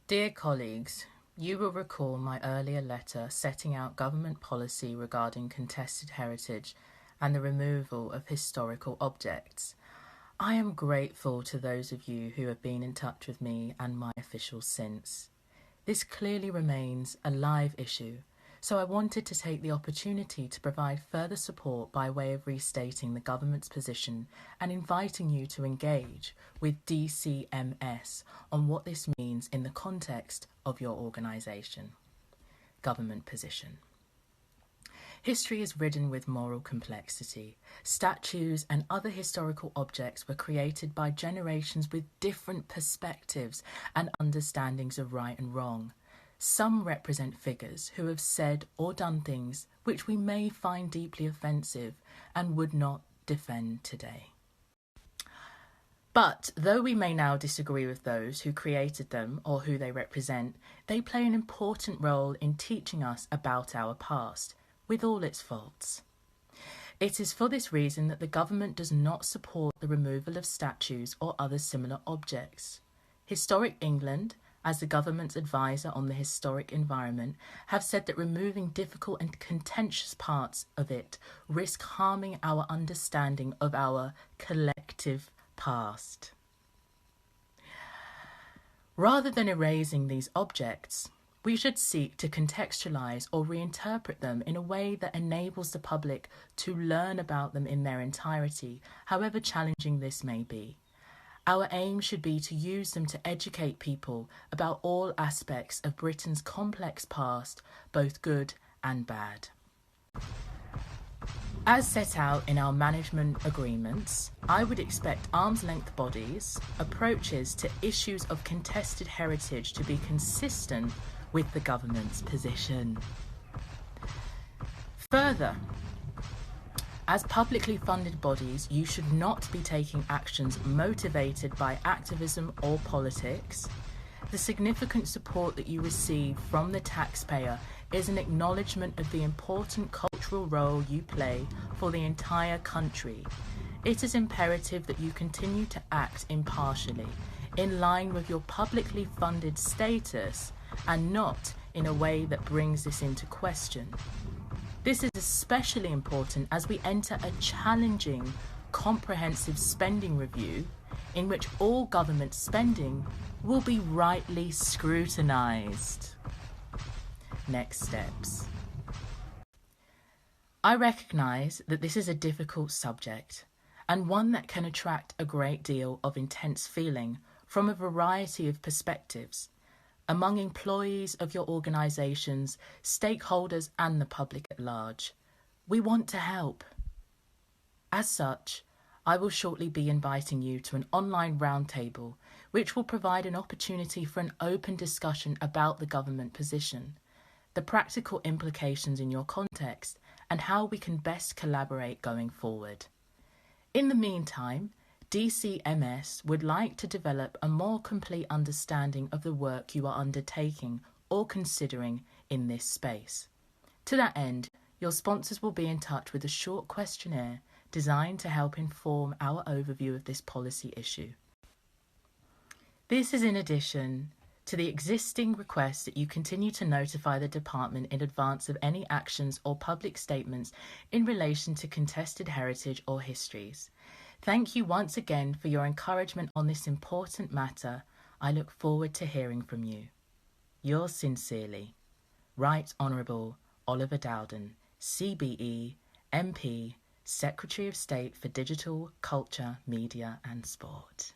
Dear colleagues, you will recall my earlier letter setting out government policy regarding contested heritage and the removal of historical objects. I am grateful to those of you who have been in touch with me and my officials since. This clearly remains a live issue, so I wanted to take the opportunity to provide further support by way of restating the government's position and inviting you to engage with DCMS on what this means in the context of your organisation. Government position. History is ridden with moral complexity. Statues and other historical objects were created by generations with different perspectives and understandings of right and wrong. Some represent figures who have said or done things which we may find deeply offensive and would not defend today. But though we may now disagree with those who created them or who they represent, they play an important role in teaching us about our past, with all its faults. It is for this reason that the government does not support the removal of statues or other similar objects. Historic England, as the government's advisor on the historic environment, have said that removing difficult and contentious parts of it risk harming our understanding of our collective past. Rather than erasing these objects, we should seek to contextualise or reinterpret them in a way that enables the public to learn about them in their entirety, however challenging this may be. Our aim should be to use them to educate people about all aspects of Britain's complex past, both good and bad. As set out in our management agreements, I would expect arm's-length bodies' approaches to issues of contested heritage to be consistent with the government's position. Further, as publicly funded bodies, you should not be taking actions motivated by activism or politics. The significant support that you receive from the taxpayer is an acknowledgement of the important cultural role you play for the entire country. It is imperative that you continue to act impartially, in line with your publicly funded status, and not in a way that brings this into question. This is especially important as we enter a challenging, comprehensive spending review in which all government spending will be rightly scrutinised. Next steps. I recognise that this is a difficult subject and one that can attract a great deal of intense feeling from a variety of perspectives among employees of your organisations, stakeholders and the public at large. We want to help. As such, I will shortly be inviting you to an online roundtable which will provide an opportunity for an open discussion about the government position, the practical implications in your context, and how we can best collaborate going forward. In the meantime, DCMS would like to develop a more complete understanding of the work you are undertaking or considering in this space. To that end, your sponsors will be in touch with a short questionnaire designed to help inform our overview of this policy issue. This is in addition to the existing request that you continue to notify the department in advance of any actions or public statements in relation to contested heritage or histories. Thank you once again for your encouragement on this important matter. I look forward to hearing from you. Yours sincerely, Right Honourable Oliver Dowden, CBE, MP, Secretary of State for Digital, Culture, Media and Sport.